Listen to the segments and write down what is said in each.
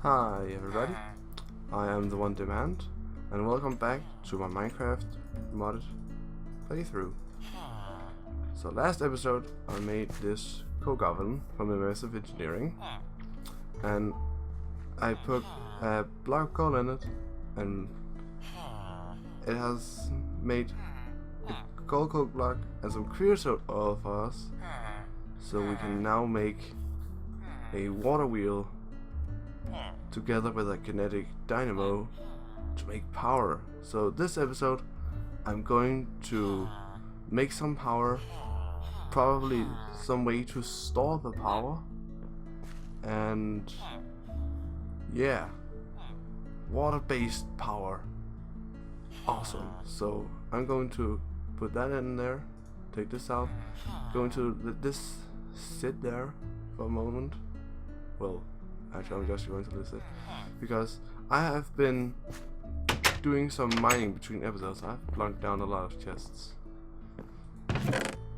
Hi everybody, I am TheOneDemand, and welcome back to my Minecraft modded playthrough. So last episode I made this coke oven from immersive engineering, and I put a block of coal in it, and it has made a gold coke block and some creosote oil for us, so we can now make a water wheel together with a kinetic dynamo to make power. So this episode I'm going to make some power, probably some way to store the power, and yeah, water-based power. Awesome. So I'm going to put that in there, take this out, going to let this sit there for a moment. Well, actually, I'm just going to listen because I have been doing some mining between episodes. I've plunked down a lot of chests.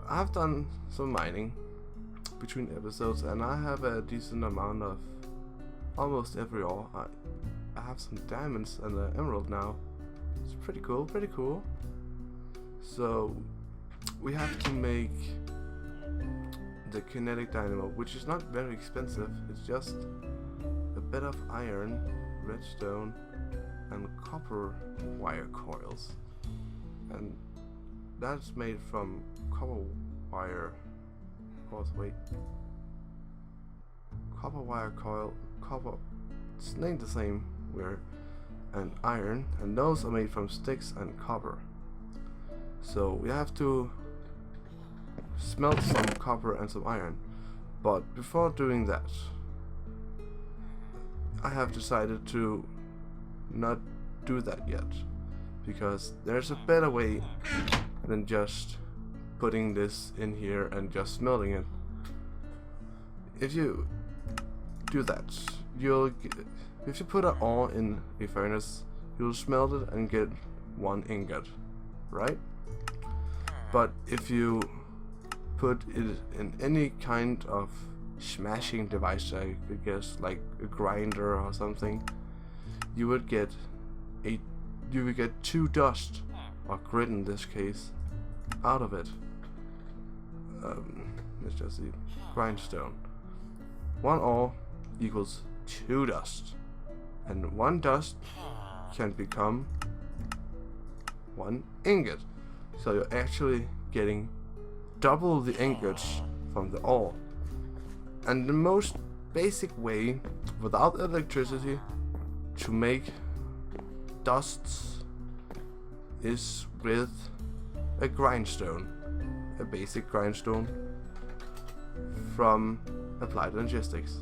I've done some mining between episodes, and I have a decent amount of almost every ore. I have some diamonds and an emerald now. It's pretty cool, pretty cool. So we have to make the kinetic dynamo, which is not very expensive. It's just a bit of iron, redstone, and copper wire coils, and that's made from copper wire. Copper wire coil, copper. It's named the same where, and iron, and those are made from sticks and copper. So we have to smelt some copper and some iron, but before doing that, I have decided to not do that yet, because there's a better way than just putting this in here and just smelting it. If you do that, if you put an ore in a furnace, you'll smelt it and get 1 ingot, right? But if you put it in any kind of smashing device, I could guess like a grinder or something, you would get 2 dust, or grit in this case, out of it. Let's just see, grindstone. 1 ore equals 2 dust, and 1 dust can become 1 ingot. So you're actually getting double the ingots from the ore. And the most basic way, without electricity, to make dusts is with a grindstone, a basic grindstone from Applied Logistics.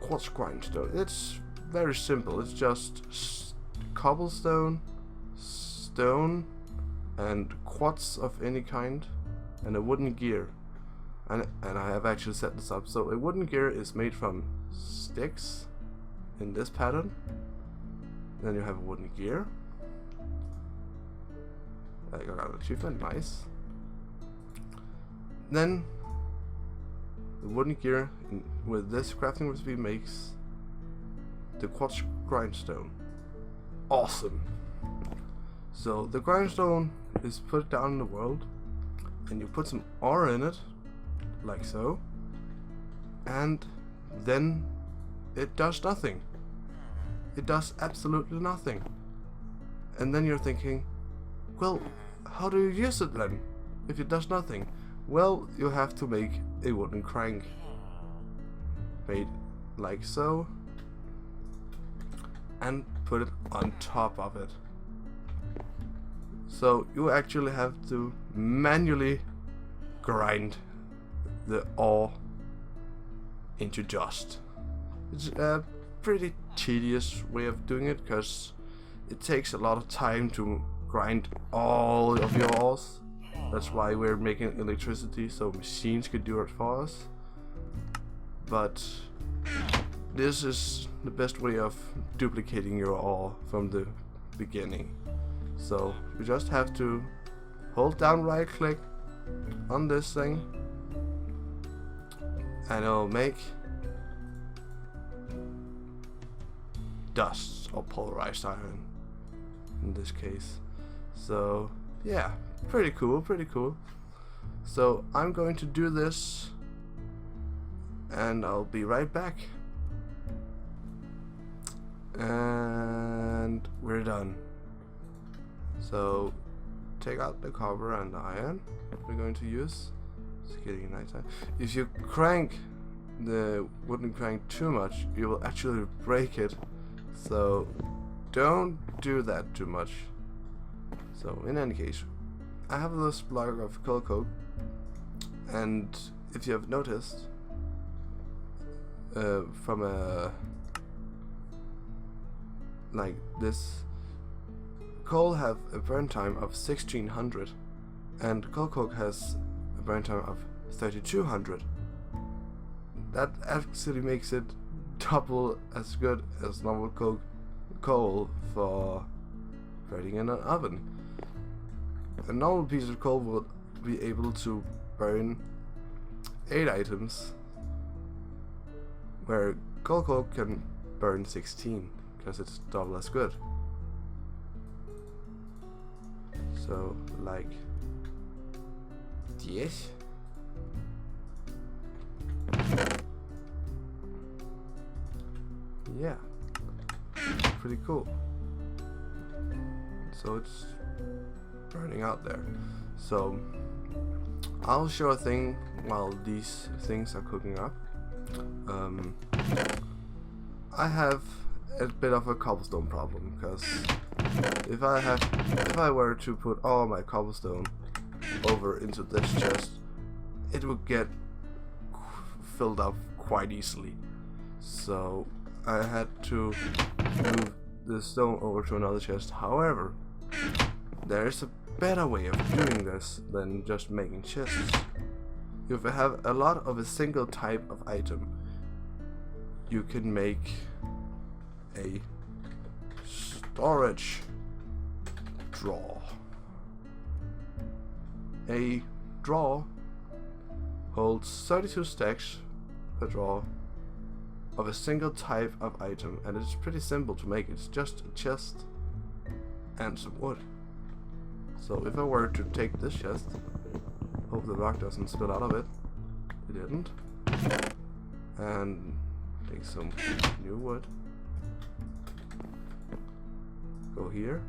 Quartz grindstone. It's very simple. It's just cobblestone, stone, and quartz of any kind, and a wooden gear. And I have actually set this up. So a wooden gear is made from sticks in this pattern. Then you have a wooden gear. I got an achievement, nice. Then the wooden gear with this crafting recipe makes the quartz grindstone. Awesome. So the grindstone is put down in the world, and you put some ore in it, like so, and then it does nothing. It does absolutely nothing. And then you're thinking, well, how do you use it then if it does nothing? Well, you have to make a wooden crank, made like so, and put it on top of it. So you actually have to manually grind the ore into dust. It's a pretty tedious way of doing it, because it takes a lot of time to grind all of your ores. That's why we're making electricity, so machines could do it for us. But this is the best way of duplicating your ore from the beginning. So you just have to hold down right click on this thing, and it'll make dust or polarized iron in this case. So yeah, pretty cool. So I'm going to do this and I'll be right back. And we're done. So take out the copper and the iron we're going to use. It's getting nighttime. If you crank the wooden crank too much, you will actually break it. So don't do that too much. So in any case, I have this block of coal coke, and if you have noticed, from a like this, coal have a burn time of 1600 and coal coke has a burn time of 3200. That actually makes it double as good as normal coal for burning in an oven. A normal piece of coal would be able to burn 8 items, where coal coke can burn 16 because it's double as good. So like this. Yeah, pretty cool. So it's burning out there. So I'll show a thing while these things are cooking up. I have a bit of a cobblestone problem, because if I were to put all my cobblestone over into this chest, it would get filled up quite easily. So I had to move the stone over to another chest. However, there's a better way of doing this than just making chests. If you have a lot of a single type of item, you can make a storage drawer. A drawer holds 32 stacks per drawer of a single type of item, and it's pretty simple to make. It's just a chest and some wood. So if I were to take this chest, hope the rock doesn't spill out of it. It didn't. And take some new wood. Go here.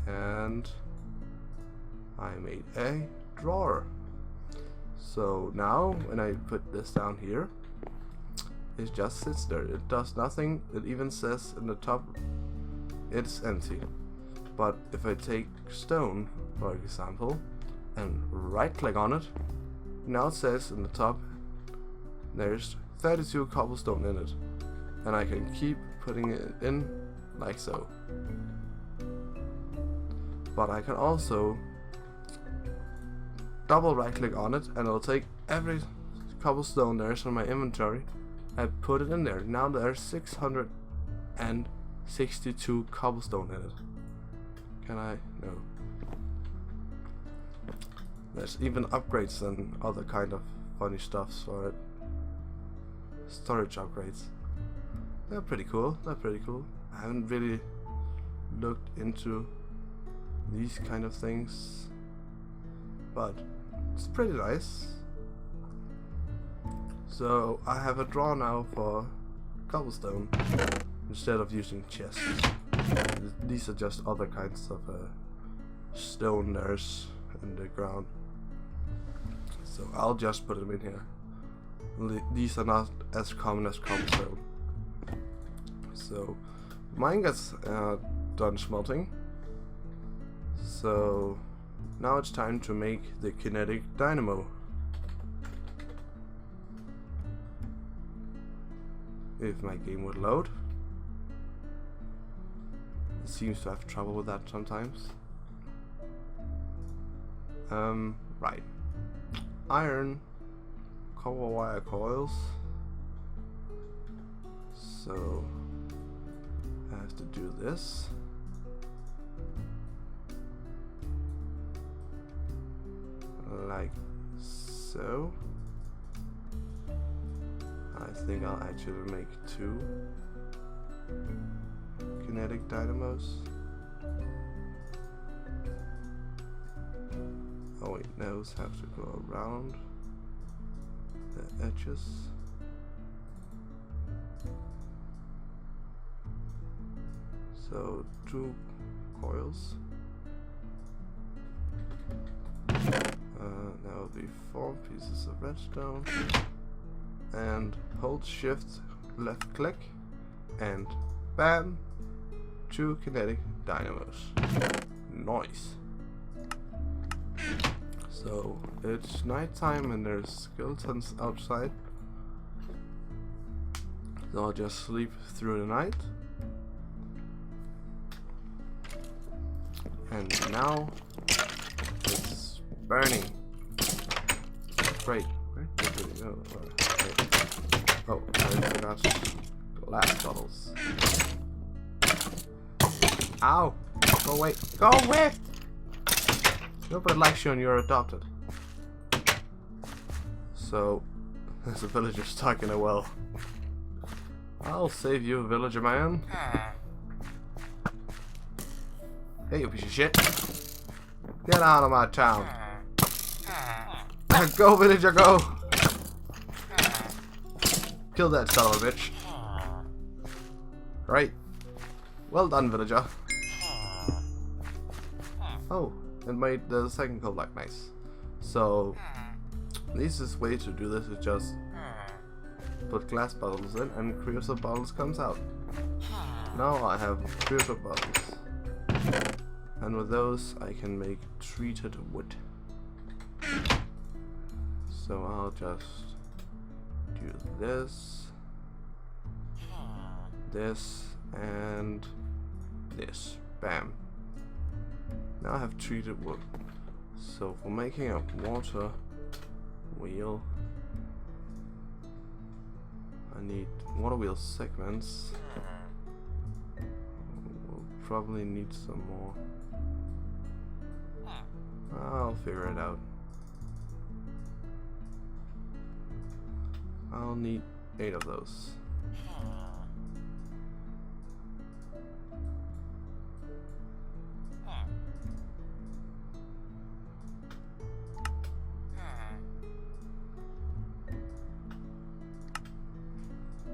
And I made a drawer. So now when I put this down here, it just sits there. It does nothing. It even says in the top it's empty. But if I take stone, for example, and right click on it, now it says in the top there's 32 cobblestone in it, and I can keep putting it in like so. But I can also double right click on it, and it'll take every cobblestone there's in my inventory and put it in there. Now there's 662 cobblestone in it. Can I? No. There's even upgrades and other kind of funny stuff for it. Storage upgrades. They're pretty cool. I haven't really looked into these kind of things, but it's pretty nice. So I have a drawer now for cobblestone instead of using chests. These are just other kinds of stone there's in the ground. So I'll just put them in here. These are not as common as cobblestone. So mine gets done smelting. So now it's time to make the kinetic dynamo. If my game would load. It seems to have trouble with that sometimes. Right. Iron, copper wire coils. So I have to do this. Like so. I I think I'll actually make 2 kinetic dynamos. Oh wait, those have to go around the edges. So 2 coils. That will be 4 pieces of redstone. And hold shift, left click, and bam! 2 kinetic dynamos. Nice. So it's nighttime and there's skeletons outside. So I'll just sleep through the night. And now it's burning. Great. Where did it go? Oh, I forgot glass bottles. Ow! Go away! Go away! Nobody likes you and you're adopted. So, there's a villager stuck in a well. I'll save you, villager man. Hey, you piece of shit. Get out of my town. Go, villager, go! Kill that son of a bitch. Right. Well done, villager. Oh, it made the second coal block nice. So, the easiest way to do this is just put glass bottles in and creosote bottles comes out. Now I have creosote bottles. And with those I can make treated wood. So I'll just do this, this, and this. Bam. Now I have treated wood. So for making a water wheel, I need water wheel segments. We'll probably need some more. I'll figure it out. I'll need 8 of those.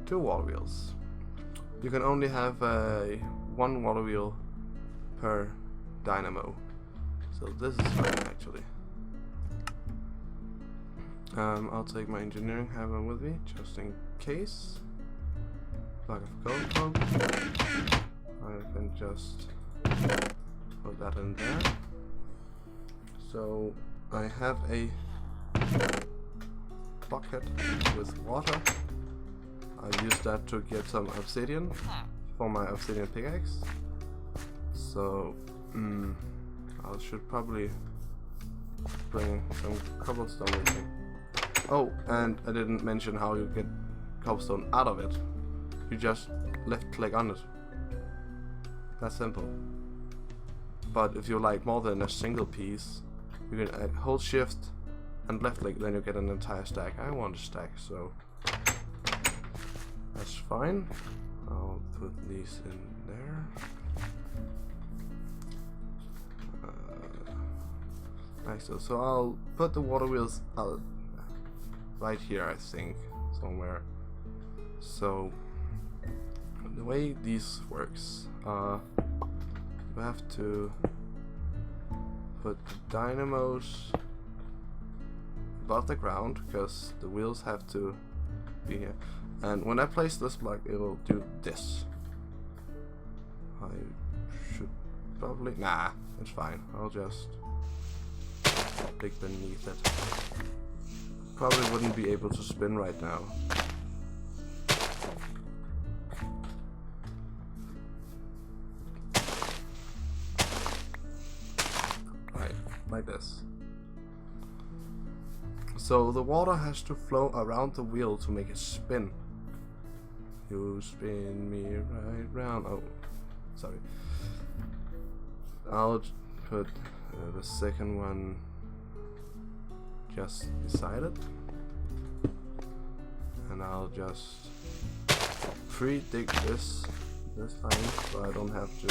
Two water wheels. You can only have one water wheel per dynamo. So this is fine actually. I'll take my engineering hammer with me, just in case. Block of gold coke. I can just put that in there. So I have a bucket with water. I use that to get some obsidian for my obsidian pickaxe. So I should probably bring some cobblestone with me. Oh, and I didn't mention how you get cobblestone out of it. You just left click on it. That's simple. But if you like more than a single piece, you can hold shift and left click, then you get an entire stack. I want a stack, so that's fine. I'll put these in there. Nice. So I'll put the water wheels out right here, I think, somewhere. So the way this works, we have to put the dynamos above the ground because the wheels have to be here. And when I place this block, it will do this. I should probably... Nah, it's fine. I'll just dig beneath it. Probably wouldn't be able to spin right now. Right, like this. So the water has to flow around the wheel to make it spin. You spin me right round. Oh, sorry. I'll put the second one just beside it. And I'll just pre-dig this time so I don't have to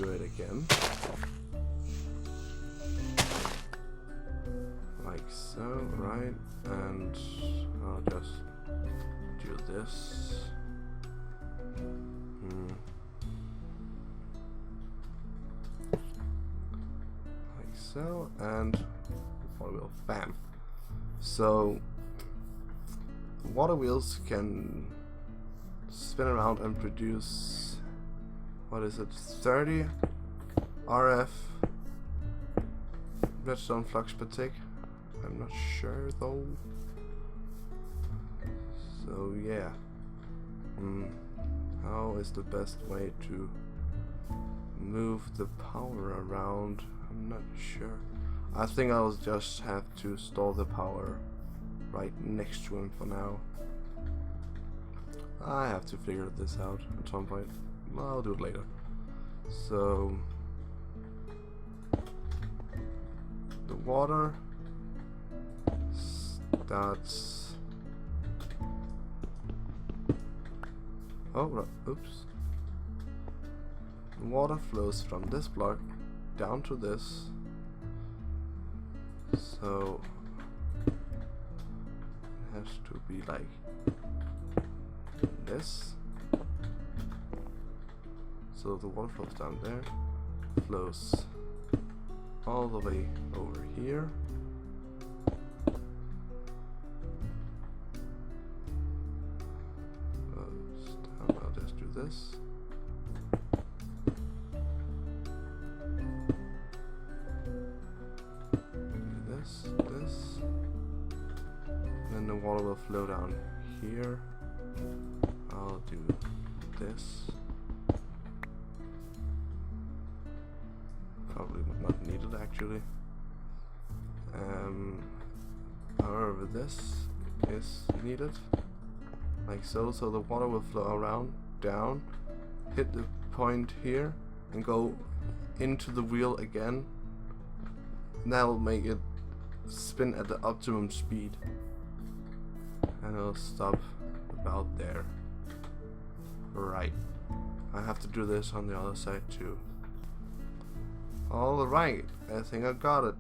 do it again. Like so, right? And I'll just do this. Like so, and water wheel, bam. So water wheels can spin around and produce, what is it, 30 RF redstone flux per tick. I'm not sure though. So yeah, how is the best way to move the power around? I'm not sure. I think I'll just have to store the power right next to him for now. I have to figure this out at some point. Well, I'll do it later. So the water starts. Oh, right. Oops. The water flows from this block down to this. So it has to be like this. So the water flows down there, flows all the way over here. I'll just do this. This. Then the water will flow down here. I'll do this. Probably not needed actually. However, this is needed. Like so. So the water will flow around, down, hit the point here, and go into the wheel again. And that'll make it spin at the optimum speed. And it'll stop about there. Right. I have to do this on the other side too. Alright, I think I got it.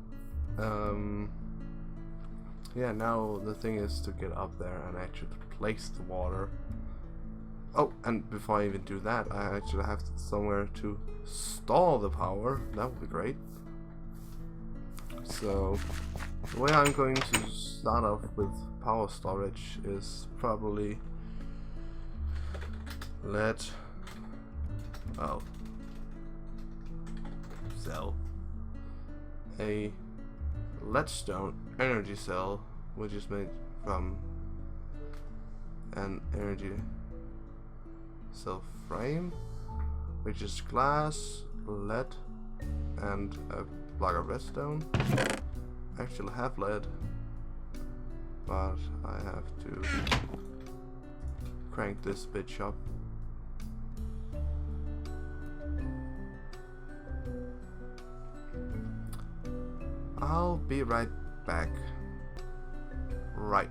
Yeah, now the thing is to get up there and actually place the water. Oh, and before I even do that, I actually have somewhere to store the power. That would be great. So the way I'm going to start off with power storage is probably sell a leadstone energy cell, which is made from an energy cell frame, which is glass, lead, and a block of redstone. I actually have lead, but I have to crank this bitch up. I'll be right back. Right.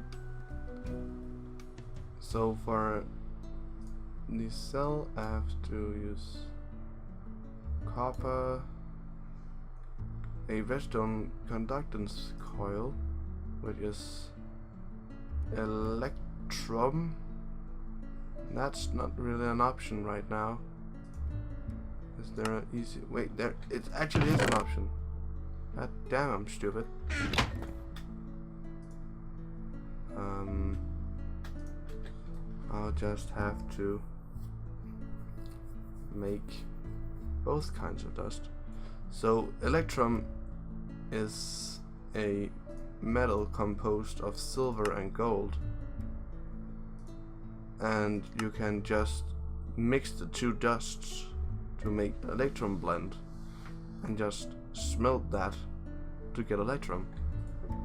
So for the cell, I have to use copper, a redstone conductance coil, which is electrum. That's not really an option right now. Is there an easy? Wait, there. It actually is an option. God damn, I'm stupid. I'll just have to make both kinds of dust. So electrum is a metal composed of silver and gold, and you can just mix the two dusts to make electrum blend and just smelt that to get electrum.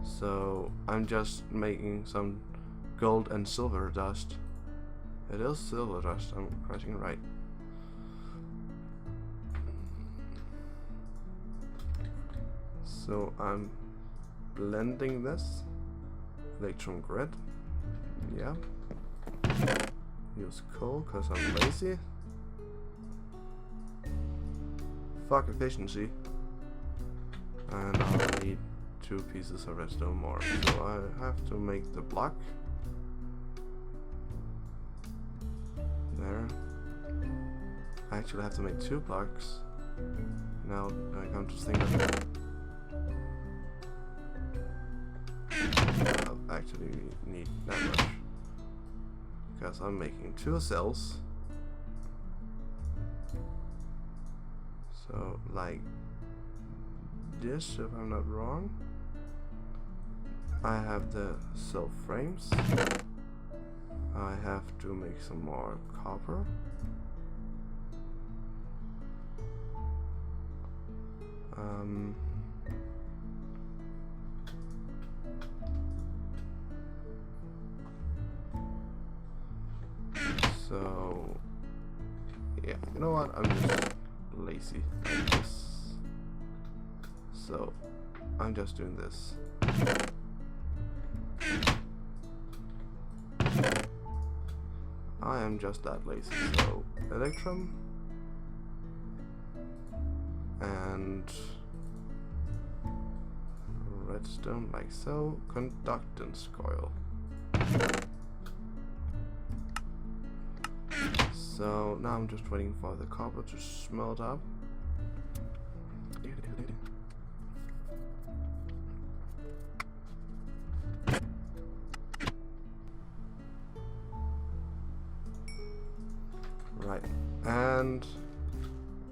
So I'm just making some gold and silver dust. It is silver dust, I'm pressing it right. So I'm blending this electrum grid Yeah. Use coal because I'm lazy. Fuck efficiency. And I'll need 2 pieces of redstone more. So I have to make the block. There. I actually have to make 2 blocks. Now I come to think of it. I'll actually need that much. Because I'm making 2 cells. So like this, if I'm not wrong. I have the cell frames. I have to make some more copper. So yeah, you know what? I'm just lazy like this. So I'm just doing this. I am just that lazy. So electrum and redstone like so. Conductance coil. So now I'm just waiting for the copper to smelt up. Right, and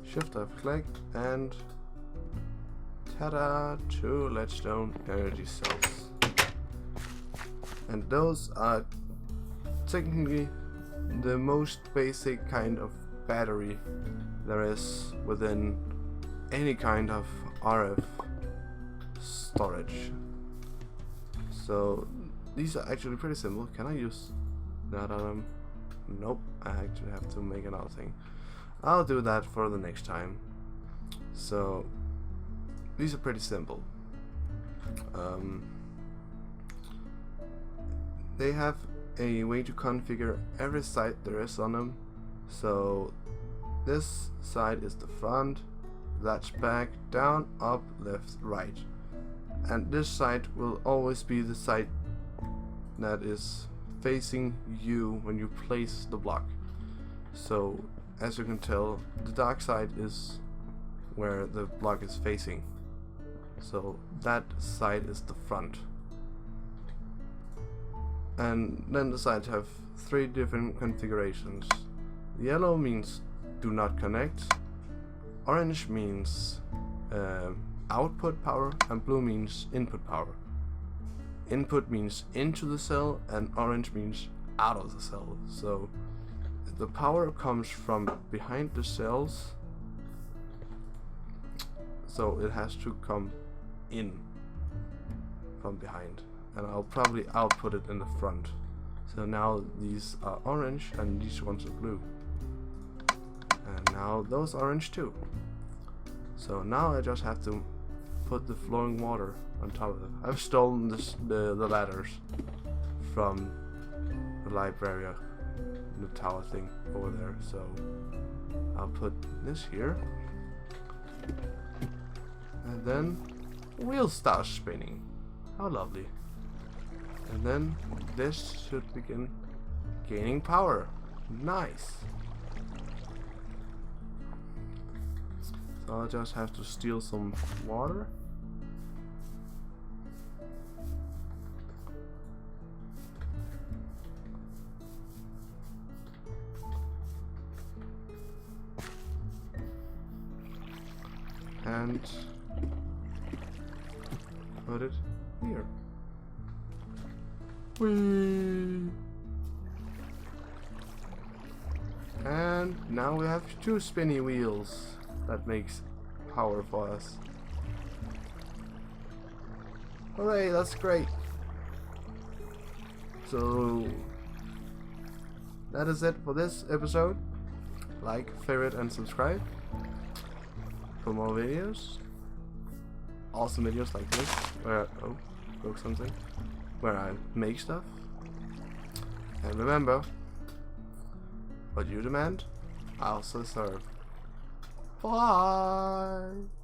shift left click and ta-da, 2 leadstone energy cells. And those are technically the most basic kind of battery there is within any kind of RF storage. So these are actually pretty simple. Can I use that on them? Nope, I actually have to make another thing. I'll do that for the next time. So these are pretty simple. They have a way to configure every side there is on them. So this side is the front, that's back, down, up, left, right. And this side will always be the side that is facing you when you place the block. So as you can tell, the dark side is where the block is facing. So that side is the front. And then the sides have 3 different configurations. Yellow means do not connect, orange means output power, and blue means input power. Input means into the cell and orange means out of the cell. So the power comes from behind the cells, so it has to come in from behind, and I'll probably output it in the front. So now these are orange and these ones are blue, and now those orange too. So now I just have to put the flowing water on top of it. I've stolen the ladders from the library, the tower thing over there, so I'll put this here, and then wheel starts spinning. How lovely. And then this should begin gaining power. Nice. So I'll just have to steal some water. And put it here. Whee! And now we have 2 spinny wheels. That makes power for us. Hooray, that's great. So that is it for this episode. Like, favorite, and subscribe for more videos. Awesome videos like this, where broke something, where I make stuff. And remember, what you demand, I also serve. Bye!